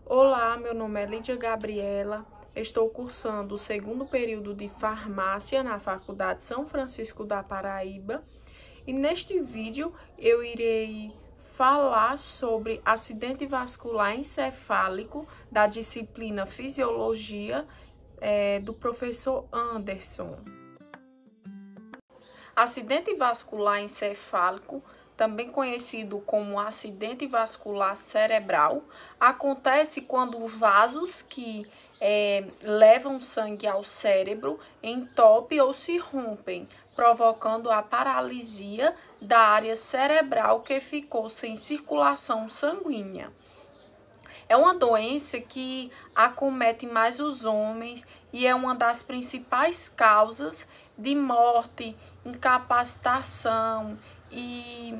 Olá, meu nome é Lídia Gabriela, estou cursando o segundo período de farmácia na Faculdade São Francisco da Paraíba e neste vídeo eu irei falar sobre acidente vascular encefálico da disciplina Fisiologia do professor Anderson. Acidente vascular encefálico, também conhecido como acidente vascular cerebral, acontece quando vasos que levam sangue ao cérebro entopem ou se rompem, provocando a paralisia da área cerebral que ficou sem circulação sanguínea. É uma doença que acomete mais os homens e é uma das principais causas de morte, incapacitação e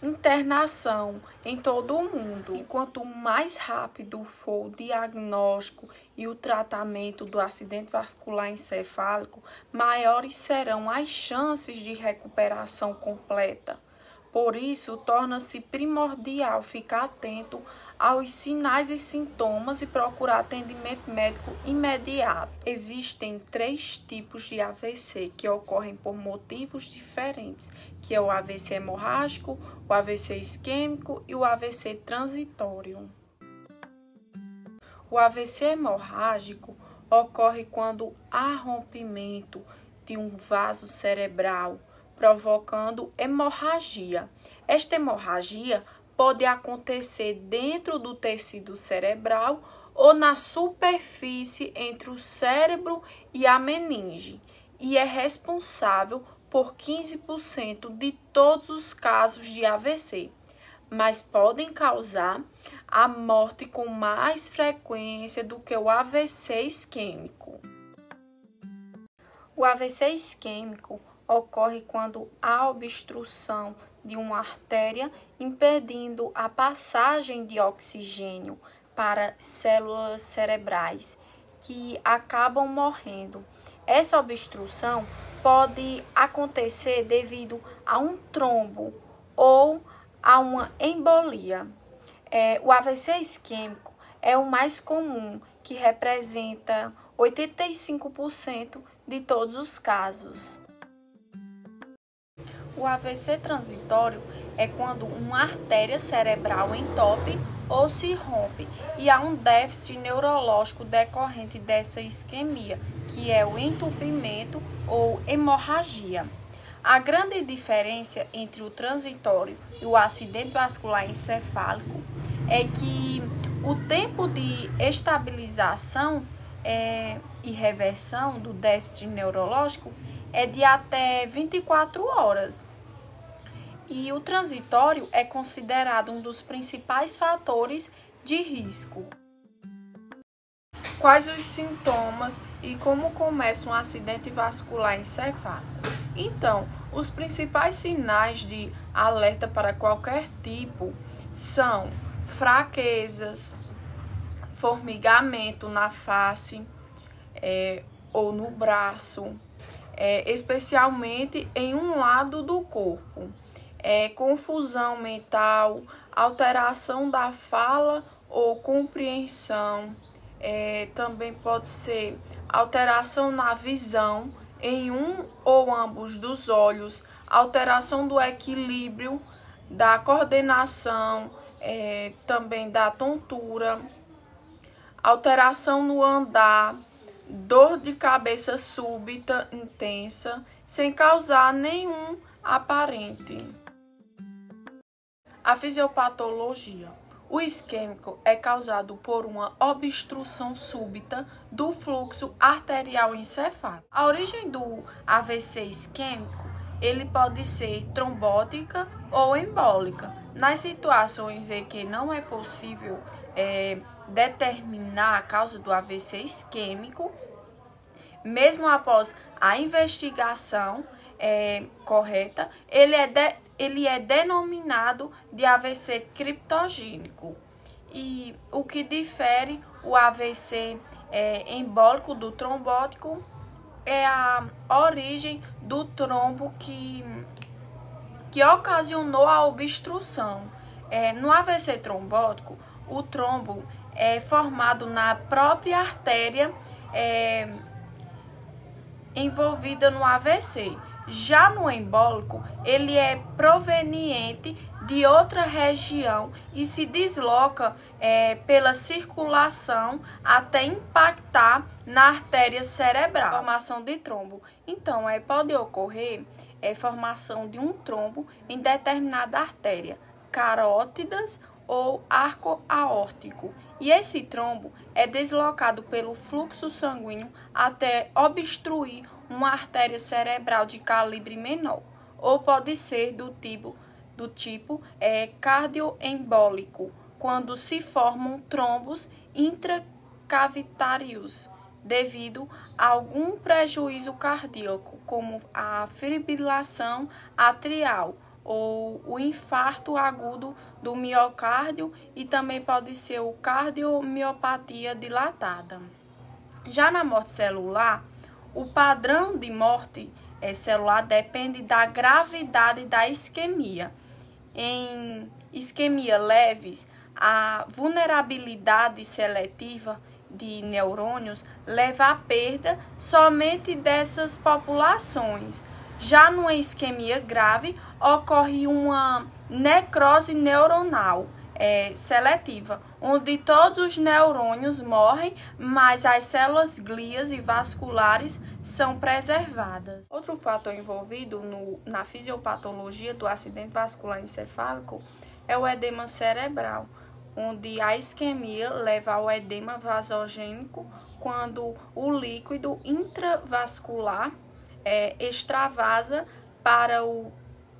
internação em todo o mundo. E quanto mais rápido for o diagnóstico e o tratamento do acidente vascular encefálico, maiores serão as chances de recuperação completa. Por isso, torna-se primordial ficar atento aos sinais e sintomas e procurar atendimento médico imediato. Existem 3 tipos de AVC que ocorrem por motivos diferentes, que é o AVC hemorrágico, o AVC isquêmico e o AVC transitório. O AVC hemorrágico ocorre quando há rompimento de um vaso cerebral, provocando hemorragia. Esta hemorragia pode acontecer dentro do tecido cerebral ou na superfície entre o cérebro e a meninge e é responsável por 15% de todos os casos de AVC, mas podem causar a morte com mais frequência do que o AVC isquêmico. O AVC isquêmico ocorre quando há obstrução de uma artéria impedindo a passagem de oxigênio para células cerebrais que acabam morrendo. Essa obstrução pode acontecer devido a um trombo ou a uma embolia. O AVC isquêmico é o mais comum, que representa 85% de todos os casos. O AVC transitório é quando uma artéria cerebral entope ou se rompe e há um déficit neurológico decorrente dessa isquemia, que é o entupimento ou hemorragia. A grande diferença entre o transitório e o acidente vascular encefálico é que o tempo de estabilização e reversão do déficit neurológico é de até 24 horas. E o transitório é considerado um dos principais fatores de risco. Quais os sintomas e como começa um acidente vascular encefálico? Então, os principais sinais de alerta para qualquer tipo são fraquezas, formigamento na face ou no braço, especialmente em um lado do corpo, confusão mental, alteração da fala ou compreensão, também pode ser alteração na visão em um ou ambos dos olhos, alteração do equilíbrio, da coordenação, também da tontura, alteração no andar, dor de cabeça súbita, intensa, sem causar nenhum aparente. A fisiopatologia. O isquêmico é causado por uma obstrução súbita do fluxo arterial encefálico. A origem do AVC isquêmico, ele pode ser trombótica ou embólica. Nas situações em que não é possível determinar a causa do AVC isquêmico, mesmo após a investigação correta, ele é denominado de AVC criptogênico. E o que difere o AVC embólico do trombótico é a origem do trombo que ocasionou a obstrução. No AVC trombótico, o trombo formado na própria artéria envolvida no AVC. Já no embólico, ele é proveniente de outra região e se desloca pela circulação até impactar na artéria cerebral. Formação de trombo. Então, pode ocorrer formação de um trombo em determinada artéria, carótidas ou arco aórtico. E esse trombo é deslocado pelo fluxo sanguíneo até obstruir uma artéria cerebral de calibre menor, ou pode ser do tipo cardioembólico, quando se formam trombos intracavitários devido a algum prejuízo cardíaco, como a fibrilação atrial ou o infarto agudo do miocárdio, e também pode ser o cardiomiopatia dilatada. Já na morte celular, o padrão de morte celular depende da gravidade da isquemia. Em isquemia leves, a vulnerabilidade seletiva de neurônios leva à perda somente dessas populações. Já numa isquemia grave, ocorre uma necrose neuronal seletiva, onde todos os neurônios morrem, mas as células glias e vasculares são preservadas. Outro fator envolvido na fisiopatologia do acidente vascular encefálico é o edema cerebral, onde a isquemia leva ao edema vasogênico quando o líquido intravascular extravasa para o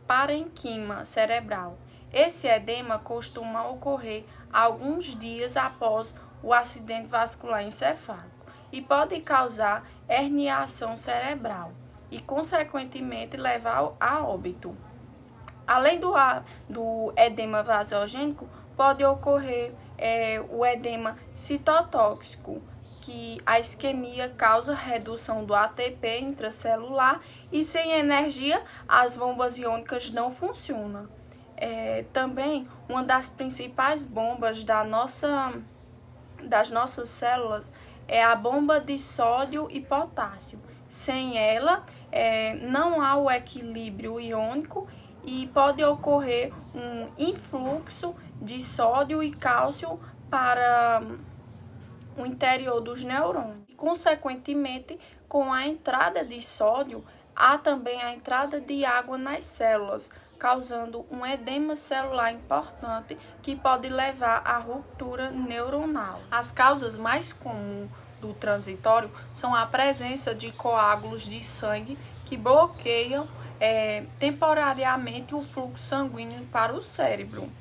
parênquima cerebral. Esse edema costuma ocorrer alguns dias após o acidente vascular encefálico e pode causar herniação cerebral e, consequentemente, levar a óbito. Além do edema vasogênico, pode ocorrer o edema citotóxico, que a isquemia causa redução do ATP intracelular e sem energia as bombas iônicas não funcionam. Também uma das principais bombas das nossas células é a bomba de sódio e potássio. Sem ela, não há o equilíbrio iônico e pode ocorrer um influxo de sódio e cálcio para o interior dos neurônios. E, consequentemente, com a entrada de sódio, há também a entrada de água nas células, causando um edema celular importante que pode levar à ruptura neuronal. As causas mais comuns do transitório são a presença de coágulos de sangue que bloqueiam temporariamente o fluxo sanguíneo para o cérebro.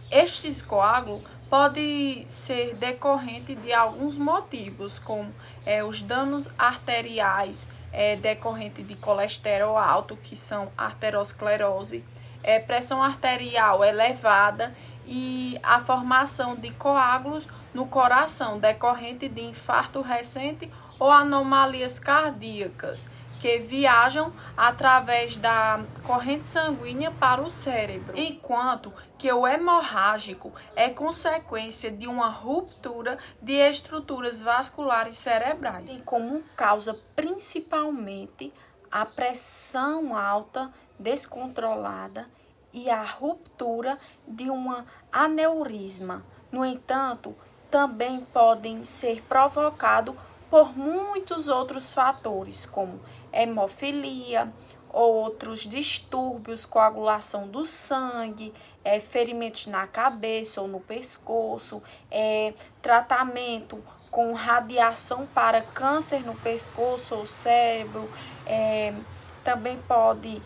Estes coágulos podem ser decorrentes de alguns motivos, como os danos arteriais, decorrente de colesterol alto, que são arteriosclerose, pressão arterial elevada e a formação de coágulos no coração, decorrente de infarto recente ou anomalias cardíacas, que viajam através da corrente sanguínea para o cérebro, enquanto que o hemorrágico é consequência de uma ruptura de estruturas vasculares cerebrais. Tem como causa principalmente a pressão alta descontrolada e a ruptura de uma aneurisma. No entanto, também podem ser provocados por muitos outros fatores, como hemofilia, outros distúrbios, coagulação do sangue, ferimentos na cabeça ou no pescoço, tratamento com radiação para câncer no pescoço ou cérebro, também pode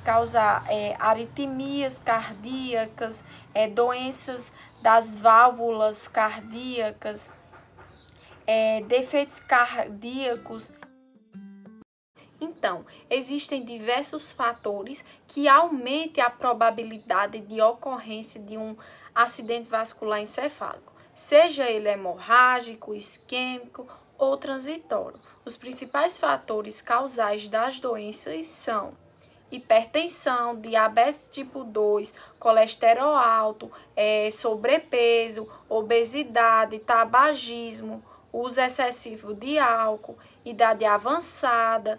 causar aritmias cardíacas, doenças das válvulas cardíacas, defeitos cardíacos. Então, existem diversos fatores que aumentem a probabilidade de ocorrência de um acidente vascular encefálico, seja ele hemorrágico, isquêmico ou transitório. Os principais fatores causais das doenças são hipertensão, diabetes tipo 2, colesterol alto, sobrepeso, obesidade, tabagismo, uso excessivo de álcool, idade avançada,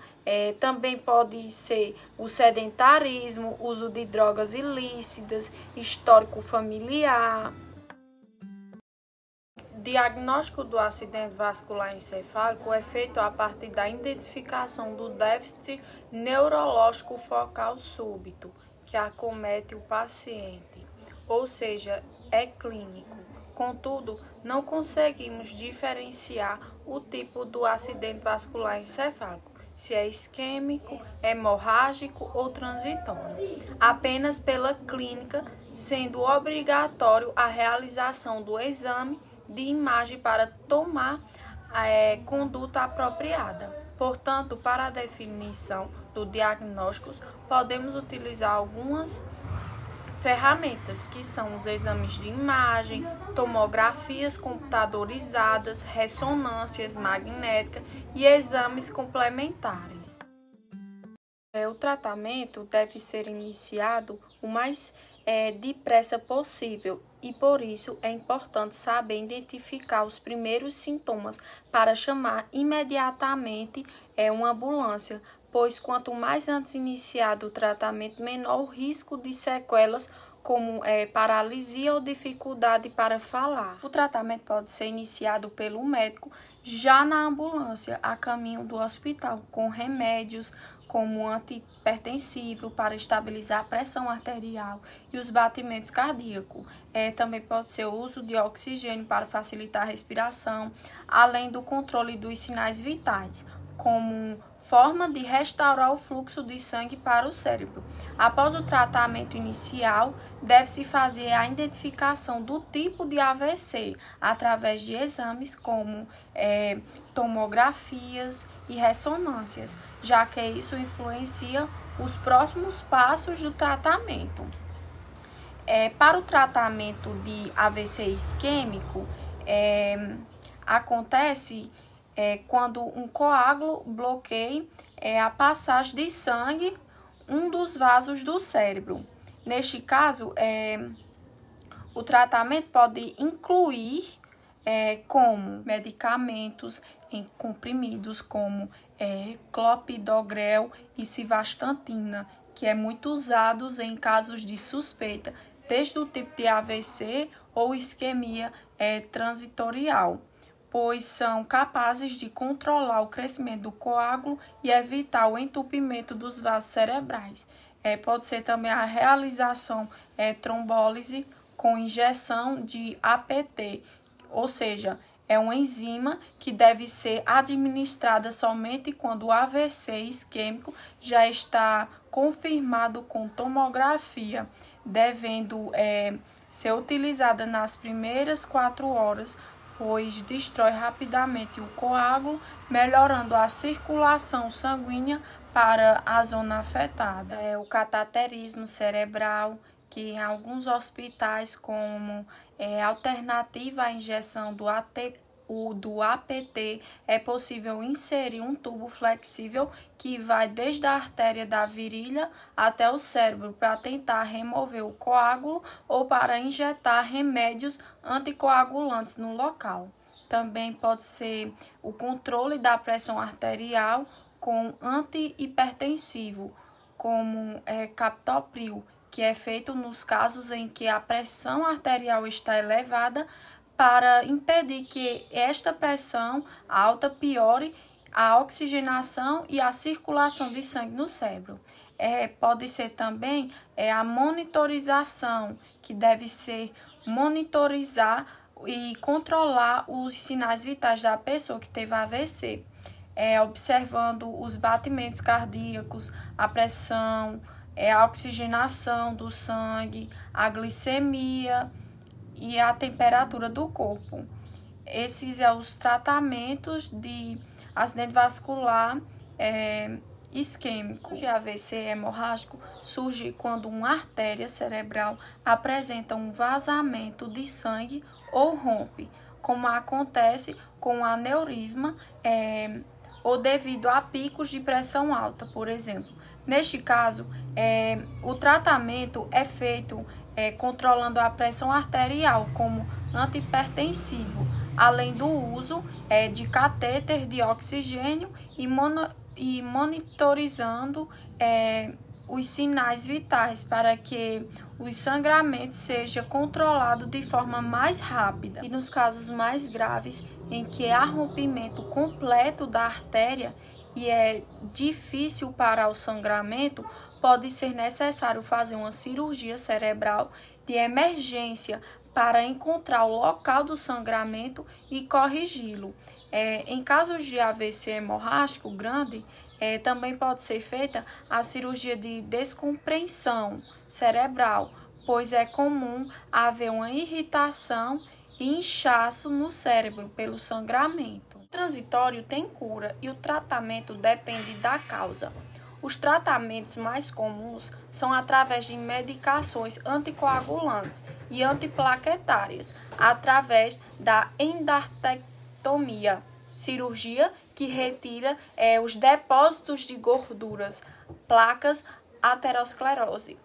também pode ser o sedentarismo, uso de drogas ilícitas, histórico familiar. Diagnóstico do acidente vascular encefálico é feito a partir da identificação do déficit neurológico focal súbito que acomete o paciente, ou seja, é clínico. Contudo, não conseguimos diferenciar o tipo do acidente vascular encefálico, se é isquêmico, hemorrágico ou transitório, apenas pela clínica, sendo obrigatório a realização do exame de imagem para tomar a conduta apropriada. Portanto, para a definição do diagnóstico, podemos utilizar algumas ferramentas, que são os exames de imagem, tomografias computadorizadas, ressonâncias magnéticas e exames complementares. O tratamento deve ser iniciado o mais depressa possível e por isso é importante saber identificar os primeiros sintomas para chamar imediatamente uma ambulância, pois quanto mais antes iniciado o tratamento, menor o risco de sequelas como paralisia ou dificuldade para falar. O tratamento pode ser iniciado pelo médico já na ambulância, a caminho do hospital, com remédios como antihipertensivo para estabilizar a pressão arterial e os batimentos cardíacos. Também pode ser o uso de oxigênio para facilitar a respiração, além do controle dos sinais vitais, como forma de restaurar o fluxo de sangue para o cérebro. Após o tratamento inicial, deve-se fazer a identificação do tipo de AVC através de exames como tomografias e ressonâncias, já que isso influencia os próximos passos do tratamento. Para o tratamento de AVC isquêmico, acontece quando um coágulo bloqueia a passagem de sangue um dos vasos do cérebro. Neste caso, o tratamento pode incluir como medicamentos em comprimidos como clopidogrel e civastatina, que é muito usados em casos de suspeita, desde o tipo de AVC ou isquemia transitorial, pois são capazes de controlar o crescimento do coágulo e evitar o entupimento dos vasos cerebrais. Pode ser também a realização trombólise com injeção de APT, ou seja, é uma enzima que deve ser administrada somente quando o AVC isquêmico já está confirmado com tomografia, devendo ser utilizada nas primeiras 4 horas, pois destrói rapidamente o coágulo, melhorando a circulação sanguínea para a zona afetada. O cateterismo cerebral, que em alguns hospitais, como alternativa à injeção do APT, é possível inserir um tubo flexível que vai desde a artéria da virilha até o cérebro para tentar remover o coágulo ou para injetar remédios anticoagulantes no local. Também pode ser o controle da pressão arterial com antihipertensivo, como captopril, que é feito nos casos em que a pressão arterial está elevada, para impedir que esta pressão alta piore a oxigenação e a circulação de sangue no cérebro. Pode ser também a monitorização, que deve ser monitorizar e controlar os sinais vitais da pessoa que teve AVC, observando os batimentos cardíacos, a pressão, a oxigenação do sangue, a glicemia e a temperatura do corpo. Esses são os tratamentos de acidente vascular isquêmico. O AVC hemorrágico surge quando uma artéria cerebral apresenta um vazamento de sangue ou rompe, como acontece com aneurisma ou devido a picos de pressão alta, por exemplo. Neste caso, o tratamento é feito controlando a pressão arterial como antihipertensivo, além do uso de catéter de oxigênio e monitorizando os sinais vitais para que o sangramento seja controlado de forma mais rápida. E nos casos mais graves, em que há rompimento completo da artéria e é difícil parar o sangramento, pode ser necessário fazer uma cirurgia cerebral de emergência para encontrar o local do sangramento e corrigi-lo. Em casos de AVC hemorrágico grande, também pode ser feita a cirurgia de descompressão cerebral, pois é comum haver uma irritação e inchaço no cérebro pelo sangramento. O transitório tem cura e o tratamento depende da causa. Os tratamentos mais comuns são através de medicações anticoagulantes e antiplaquetárias, através da endarterectomia, cirurgia que retira os depósitos de gorduras, placas, aterosclerose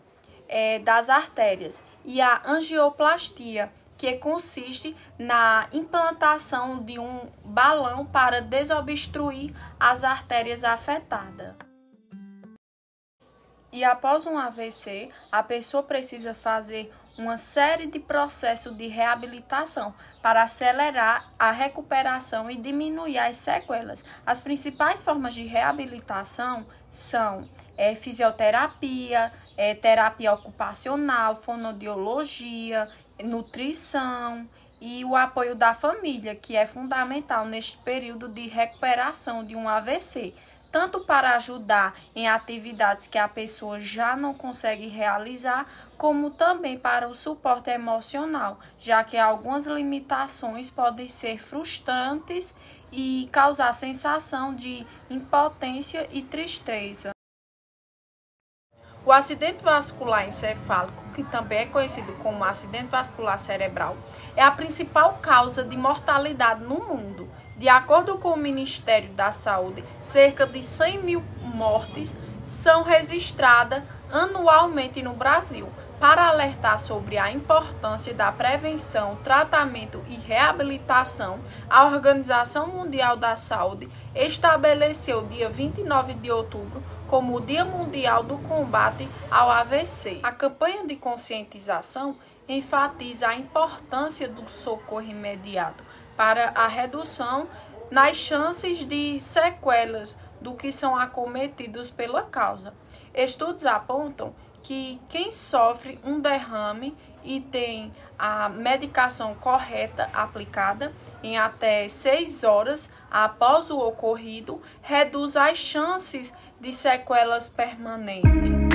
das artérias, e a angioplastia, que consiste na implantação de um balão para desobstruir as artérias afetadas. E após um AVC, a pessoa precisa fazer uma série de processos de reabilitação para acelerar a recuperação e diminuir as sequelas. As principais formas de reabilitação são fisioterapia, terapia ocupacional, fonoaudiologia, nutrição e o apoio da família, que é fundamental neste período de recuperação de um AVC, tanto para ajudar em atividades que a pessoa já não consegue realizar, como também para o suporte emocional, já que algumas limitações podem ser frustrantes e causar sensação de impotência e tristeza. O acidente vascular encefálico, que também é conhecido como acidente vascular cerebral, é a principal causa de mortalidade no mundo. De acordo com o Ministério da Saúde, cerca de 100 mil mortes são registradas anualmente no Brasil. Para alertar sobre a importância da prevenção, tratamento e reabilitação, a Organização Mundial da Saúde estabeleceu o dia 29 de outubro como o Dia Mundial do Combate ao AVC. A campanha de conscientização enfatiza a importância do socorro imediato para a redução nas chances de sequelas do que são acometidos pela causa. Estudos apontam que quem sofre um derrame e tem a medicação correta aplicada em até 6 horas após o ocorrido, reduz as chances de sequelas permanentes.